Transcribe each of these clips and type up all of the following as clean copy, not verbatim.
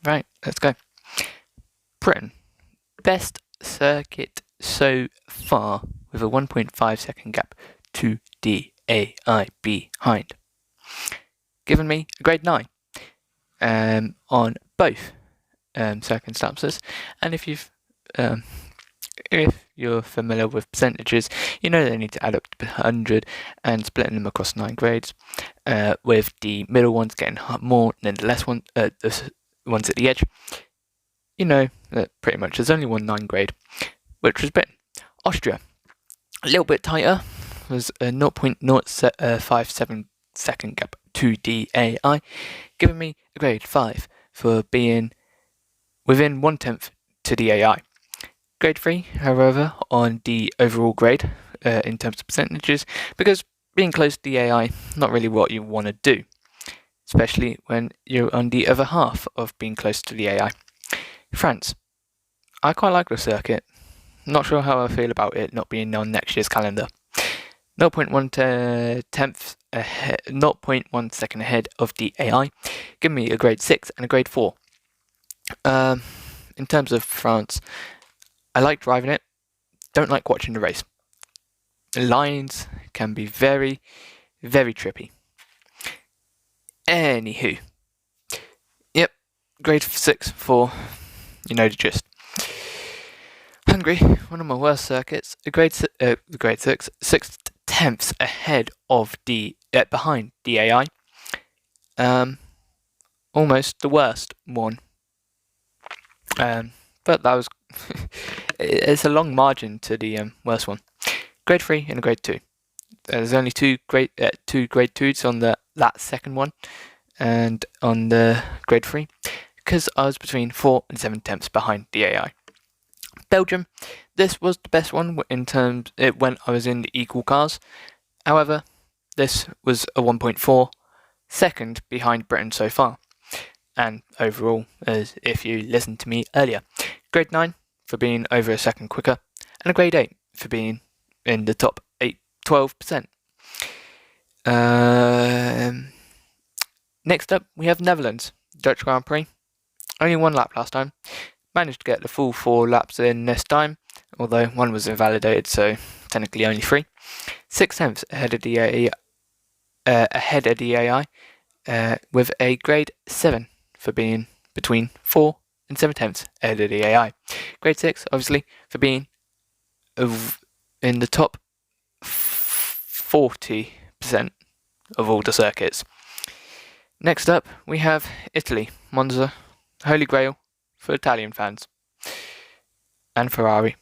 Right, let's go. Britain. Best circuit so far with a 1.5 second gap to the AI behind. Given me a grade 9 on both circumstances, and if you're familiar with percentages, you know they need to add up to 100 and splitting them across 9 grades, with the middle ones getting more than the the ones at the edge. You know that pretty much there's only one 9 grade, which was Britain. Austria, a little bit tighter, was a 0.057 second gap to the AI, giving me a grade 5 for being within 1/10 to the AI. Grade 3, however, on the overall grade in terms of percentages, because being close to the AI, not really what you want to do, especially when you're on the other half of being close to the AI. France, I quite like the circuit. Not sure how I feel about it not being on next year's calendar. 0.1 second ahead of the AI, giving me a grade 6 and a grade 4. In terms of France, I like driving it, don't like watching the race. The lines can be very, very trippy. Anywho, yep, grade 6 for, you know the gist. Hungary, one of my worst circuits, a grade 6, 6/10 ahead of behind the AI. Almost the worst one. But that was it's a long margin to the worst one. Grade 3 and a grade 2. There's only two grade 2s on that second one, and on the grade 3, because I was between 4 and 7/10 behind the AI. Belgium, this was the best one in terms when I was in the equal cars. However, this was a 1.4 second behind Britain so far, and overall, as if you listened to me earlier. Grade 9 for being over a second quicker, and a grade 8 for being in the top 12%. Next up, we have Netherlands, Dutch Grand Prix. Only 1 lap last time. Managed to get the full 4 laps in this time, although 1 was invalidated, so technically only 3. 6/10 ahead of the AI, with a grade 7 for being between 4 and 7/10 ahead of the AI. Grade 6, obviously, for being in the top 40% of all the circuits. Next up, we have Italy, Monza, Holy Grail for Italian fans, and Ferrari.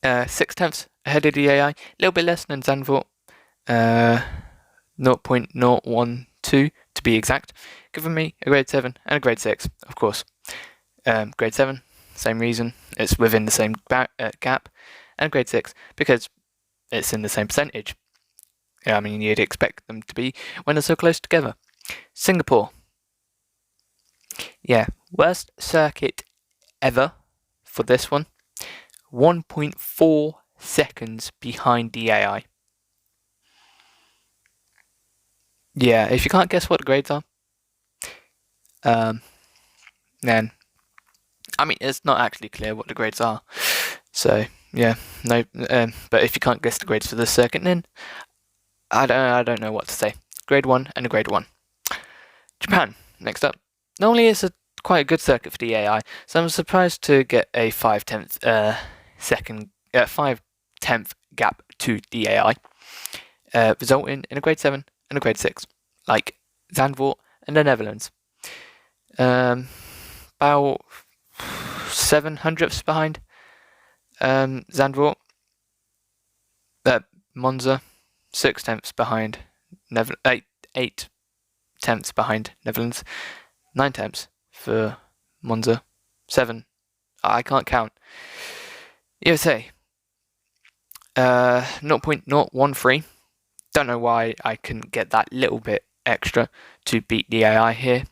6/10 ahead of the AI, a little bit less than Zandvoort, 0.012 to be exact, giving me a grade 7 and a grade 6, of course. Grade 7, same reason, it's within the same gap, and grade 6 because it's in the same percentage. I mean, you'd expect them to be when they're so close together. Singapore. Yeah, worst circuit ever for this one. 1.4 seconds behind the AI. Yeah, if you can't guess what the grades are, then, I mean, it's not actually clear what the grades are. So, yeah, no, but if you can't guess the grades for this circuit, then I don't know what to say. Grade 1 and a grade 1. Japan, next up. Normally it's quite a good circuit for the AI, so I'm surprised to get a 5/10 gap to the AI, resulting in a grade 7 and a grade 6, like Zandvoort and the Netherlands. About 7/100 behind Zandvoort. Monza, 6/10 behind 8/10 behind Netherlands, 9/10 for Monza, 7. I can't count. USA, 0.013. Don't know why I couldn't get that little bit extra to beat the AI here,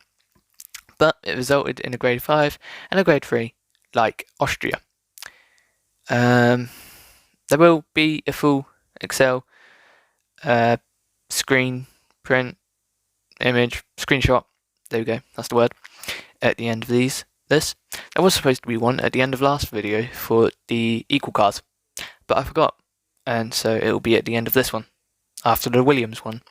but it resulted in a grade 5 and a grade 3, like Austria. There will be a full Excel screen print image screenshot. There we go. That's the word. at the end of this. There was supposed to be one at the end of last video for the equal cars, but I forgot, and so it will be at the end of this one, after the Williams one.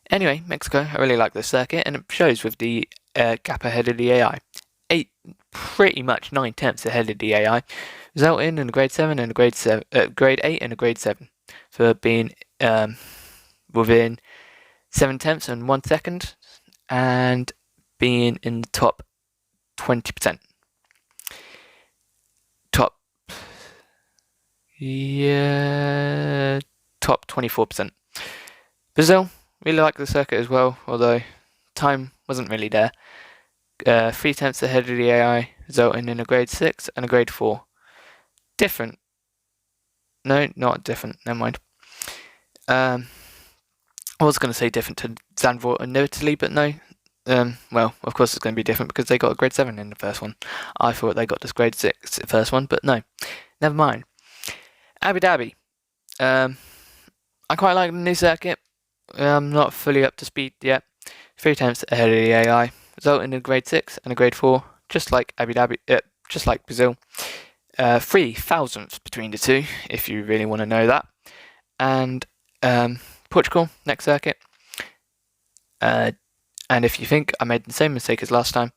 Anyway, Mexico, I really like this circuit, and it shows with the gap ahead of the AI. Pretty much 9/10 ahead of the AI, resulting in a grade 7 and a grade 8 and a grade 7 for being within 7/10 and 1 second, and being in the top 20%. Top 24%. Brazil, really like the circuit as well, although time wasn't really there. 3/10 ahead of the AI, resulting in a grade 6 and a grade 4. Different. No, not different, never mind. I was going to say different to Zandvoort and Italy, but no. Well, of course it's going to be different because they got a grade 7 in the first one. I thought they got this grade 6 first one, but no. Never mind. Abu Dhabi. I quite like the new circuit. I'm not fully up to speed yet. 3/10 ahead of the AI, resulting in a grade 6 and a grade 4, just like Abu Dhabi, just like Brazil. 3,000ths between the two, if you really want to know that. And Portugal, next circuit. And if you think I made the same mistake as last time,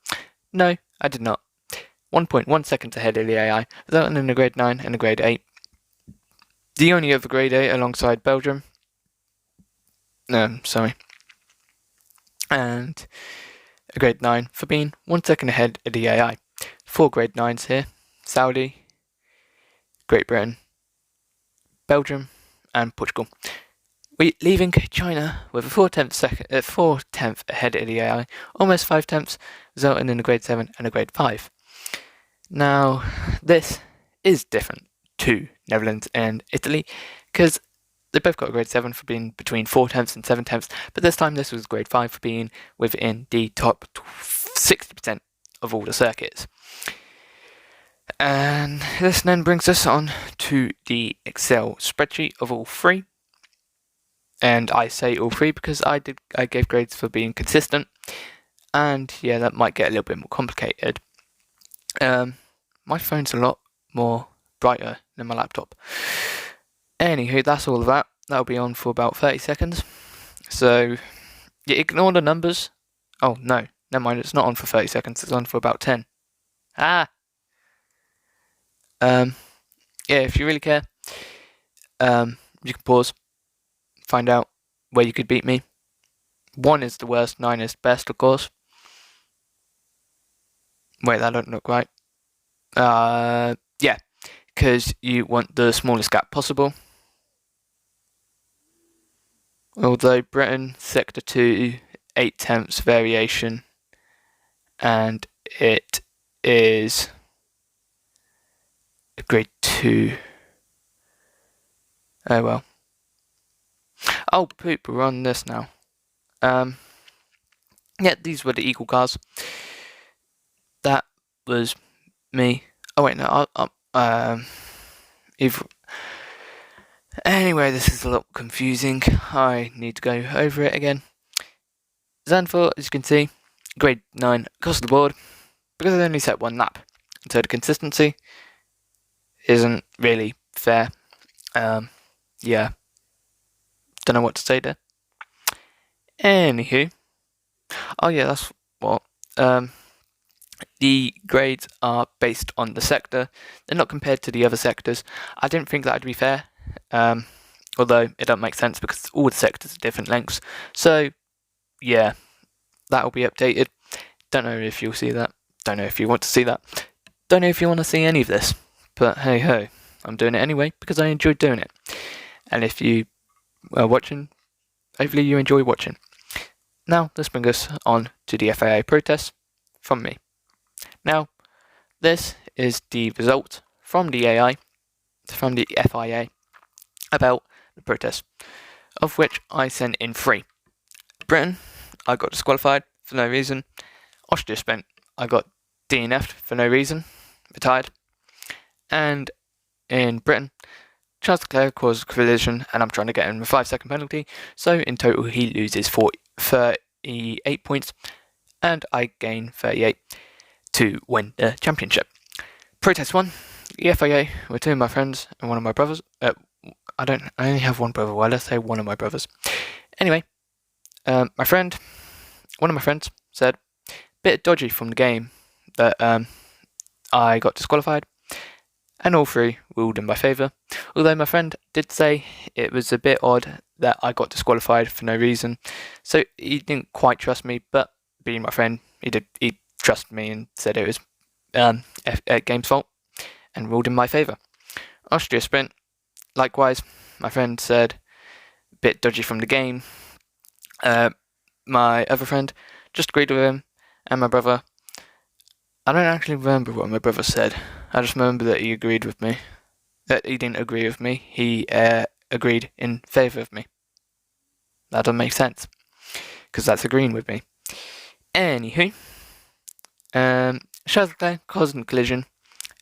no, I did not. 1.1 seconds ahead of the AI, resulting in a grade 9 and a grade 8. The only other grade 8 alongside Belgium. Sorry. And a grade 9 for being 1 second ahead of the AI. 4 grade 9s here. Saudi, Great Britain, Belgium, and Portugal. Leaving China with a 4/10 ahead of the AI, almost 5/10, resulting in a grade 7 and a grade 5. Now, this is different to Netherlands and Italy, because they both got a grade 7 for being between 4/10 and 7/10, but this time this was grade 5 for being within the top 60% of all the circuits. And this then brings us on to the Excel spreadsheet of all three. And I say all three because I gave grades for being consistent, and yeah, that might get a little bit more complicated. My phone's a lot more brighter than my laptop. Anywho, that's all of that. That'll be on for about 30 seconds. So, yeah, ignore the numbers. Oh, no, never mind, it's not on for 30 seconds, it's on for about 10. Yeah, if you really care, you can pause, find out where you could beat me. 1 is the worst, 9 is the best, of course. Wait, that don't look right. Yeah, because you want the smallest gap possible. Although Britain, Sector 2, 8/10 variation, and it is a grade 2. Oh well. Oh poop, we're on this now. Yeah, these were the equal cars. That was me. Oh wait, no, anyway, this is a lot confusing. I need to go over it again. Zandvoort, as you can see, grade 9 across the board, because I only set 1 lap. So the consistency isn't really fair. Yeah. Don't know what to say there. Anywho. Oh yeah, that's what. The grades are based on the sector. They're not compared to the other sectors. I didn't think that would be fair. Although it doesn't make sense because all the sectors are different lengths. So yeah, that will be updated. Don't know if you'll see that. Don't know if you want to see that. Don't know if you want to see any of this. But hey ho, I'm doing it anyway because I enjoy doing it. And if you are watching, hopefully you enjoy watching. Now, this brings us on to the FIA protest from me. Now, this is the result from the FIA, about the protest, of which I sent in 3. Britain, I got disqualified for no reason. Austria spent, I got DNF'd for no reason, retired. And in Britain, Charles Leclerc caused a collision, and I'm trying to get him a 5-second penalty. So in total, he loses 38 points. and I gain 38 to win the championship. Protest 1, the FIA were two of my friends and one of my brothers. I only have one brother. Well, let's say one of my brothers. Anyway, one of my friends said, bit dodgy from the game that I got disqualified, and all three ruled in my favour. Although my friend did say it was a bit odd that I got disqualified for no reason, so he didn't quite trust me. But being my friend, he trusted me and said it was game's fault, and ruled in my favour. Austria sprint, likewise, my friend said bit dodgy from the game. My other friend just agreed with him, and my brother, I don't actually remember what my brother said. I just remember that he agreed with me. That he didn't agree with me. He agreed in favour of me. That doesn't make sense, because that's agreeing with me. Anywho, Chazelle causing collision.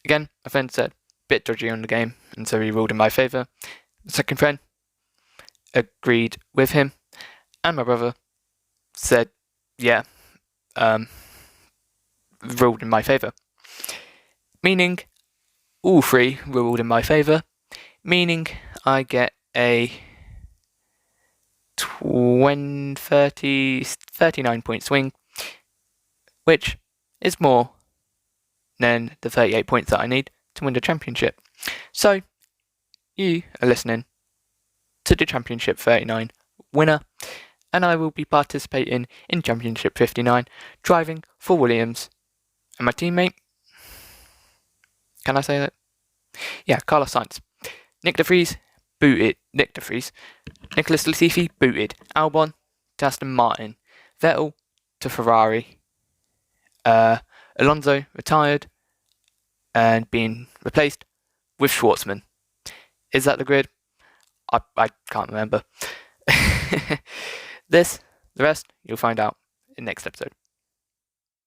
Again, my friend said bit dodgy on the game, and so he ruled in my favour. The second friend agreed with him, and my brother said, yeah, ruled in my favour. Meaning, all three ruled in my favour, meaning I get a 39 point swing, which is more than the 38 points that I need to win the championship. So, you are listening to the Championship 39 winner, and I will be participating in Championship 59, driving for Williams. And my teammate, can I say that? Yeah, Carlos Sainz. Nicholas Latifi booted. Albon to Aston Martin. Vettel to Ferrari. Alonso retired and being replaced with Schwartzman. Is that the grid? I can't remember. The rest, you'll find out in next episode.